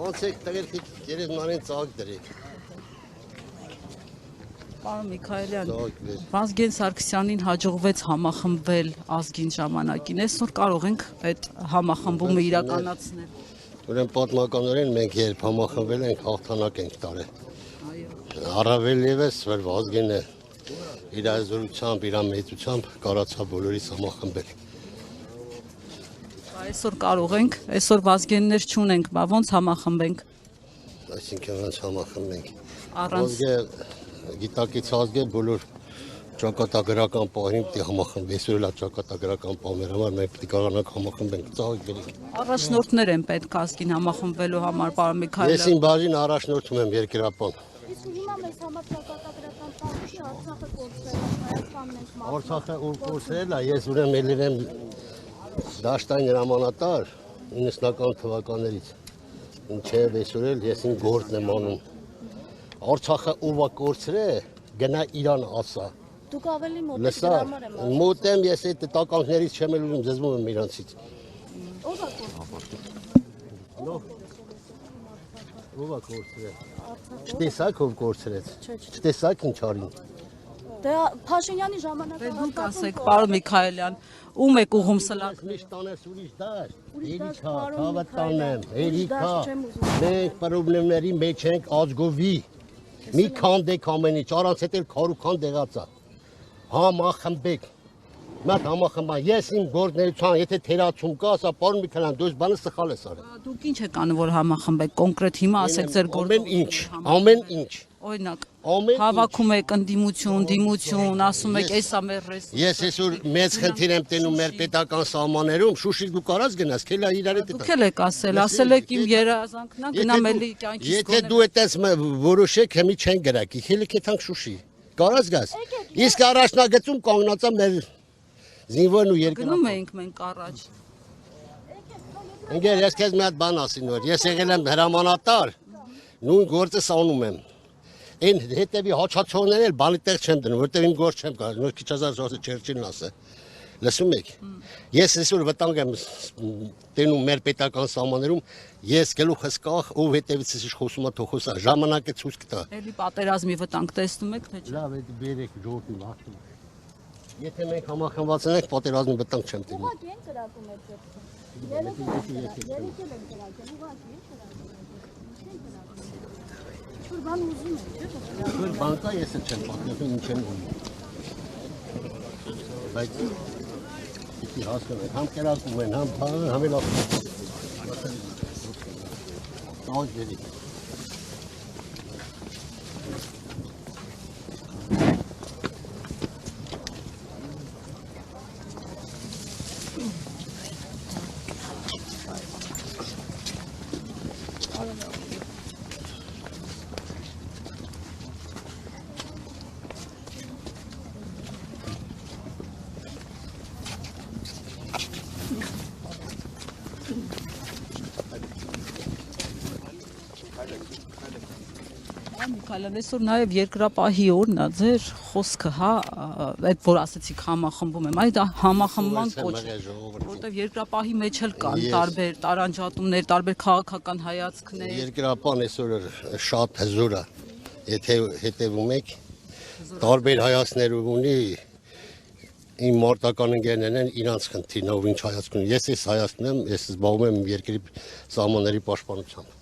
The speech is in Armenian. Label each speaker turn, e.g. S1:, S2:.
S1: Անցեք տղերք գերեզմանեն ծաղիկ դրեք։
S2: Պարոն Միքայելյան, Վազգեն Սարգսյանին հաջողվեց համախմբվել ազգին ժամանակին, այսօր կարող ենք այդ համախմբումը իրականացնել։
S1: Ուրեմն պատմականորեն մենք երբ համախմբվել ենք, հաղթանակ ենք տարել։ Առավել ևս, որ Վազգենը իր ազորությամբ, իր մեծությամբ կարողացավ բոլորիս համախմբել։
S2: Այսօր կարող ենք, այսօր Վազգեններ չունենք, բա ոնց համախմբենք։
S1: Այսինքն ոնց համախմբենք։
S2: Առանց
S1: Գիտակից ազգը բոլոր ճակատագրական պահին պետք է համախմբենք։ Այսօր էլ ճակատագրական պահների համար մենք պետք է կարողանանք համախմբենք, ծաղիկ դրենք։
S2: Առաջնորդներ են պետք ազգին համախմբվելու համար, պարոն Միքայելյան։
S1: Ես իմ բաժին առաջնորդում եմ երկրապան։
S3: Իսկ հիմա մեզ համար ճակատագրական պահի Արցախը կորցրել, Հայաստանն ենք մարտում։
S1: Արցախը ով կորցրել է, ես ուրեմն ելել եմ դաշտային հրամանատար 90-ական թվականներից։ Ինչեւ այսօր էլ ես իմ գործն եմ անում։ Արցախը ով է կորցրել, գնա իրան ասա։
S3: Դուք ավելի մոտ եք դրա համար եմ ասում։
S1: Մոտ եմ, ես այդ տականքներից չեմ էլ ուզում, զզվում եմ իրանցից։
S3: Ո՞վ է կորցրել։
S1: Ով է կորցրել։ Չտեսաք ով կորցրեց։ Չտեսաք ինչ արին։
S3: Դե Փաշինյանի ժամանակը
S2: Դուք ասեք, պարոն Միքայելյան, ում եք ուղում սլակ։
S1: Միշտ տանես ուրիշ դաշտ։
S3: Ուրիշ դաշտ,
S1: Երիքա,
S3: պարոն
S1: հավատ տանեմ,
S3: Միքայելյան, ուրիշ
S1: երիքա։
S3: դաշտ չեմ ուզում։
S1: Մենք պրոբլեմների մեջ ենք ազգովի։ Մի քանդեք ամեն ինչ, առանց հետ էլ քարուքան դեղացա։ Համախմբեք։ Մատ համախմբա, ես իմ գործնեության, եթե թերացում կա, ասա պարոն Միքայելյան, դու բանը սխալ ես արել։
S2: Դուք ինչ եք անում, որ համախմբեք կոնկրետ հիմա ասեք ձեր
S1: Ամեն ինչ։
S2: Օրինակ,
S1: Ամեն
S2: հավաքում եք ընդդիմություն, դիմություն, ասում եք, էսա մեր ռեսուրս։
S1: Ես այսօր մեծ խնդիր եմ տենում մեր պետական սահմաններում, Շուշի դու կարաս գնաս, քելա իրար հետ
S2: Դուք էլ եք ասել եք իմ երազանքն է, գնամ էլի կյանքից
S1: Եթե դու այդպես որոշեք, հիմի չեն գրակի, քելը կեթանք Շուշի։ Կարաս գաս։ Իսկ առաջնագծում կանգնած է մեր զինվորն ու երկրորդ։
S2: Գնում էինք մենք առաջ։
S1: Ընկեր, ես քեզ մի հատ բան ասին որ ես եղել եմ հրամանատար, նույն գործը սանում եմ։ Այն հետևի հաչացողներն էլ բանի տեղ չեմ դնում, որտեղ իմ գործ չեմ կարող, նոր քիչ ազատ Չերչիլն ասը։ Լսում եք։ Ես այսօր վտանգ եմ տենում մեր պետական սահմաններում, ես գլուխս կախ, ով հետևից ես խոսում է թող խոսա, ժամանակը ցույց կտա։
S2: Էլի պատերազմի վտանգ տեսնում եք, թե չէ։
S1: Լավ, այդ բերեք ժողովրդի մաղթում։ Եթե մենք համախմբված ենք, պատերազմի վտանգ չեմ տենում։
S3: Ուղղակի են կրակում այդ ձեռքը։ Երեք են կրակել, ուղղակի են կրակել։ Ինչ բան ուզում են, չէ՞։
S1: Որ բան կա, ես էլ չեմ պատմում, ինչ եմ ուզում։ Բայց պիտի հասկանան, համ կրակում են, համ էլ ասում։ Տանք դերի։
S2: Միքայելյան, այսօր նաև երկրապահի օրն է, ձեր խոսքը, հա, այդ որ ասեցիք համախմբում եմ, այդ համախմբման կոչ, որտեղ երկրապահի մեջ էլ կան տարբեր տարանջատումներ, տարբեր քաղաքական հայացքներ։
S1: Երկրապահն այսօր շատ հզոր է, եթե հետևում եք, տարբեր հայացքներ ունի, իմ մարտական ընկերներն են իրանց խնդիրն ով ինչ հայացք ունի։ Ես այս հայացքն եմ, ես զբաղվում եմ երկրի սահմանների պաշտպանությամբ։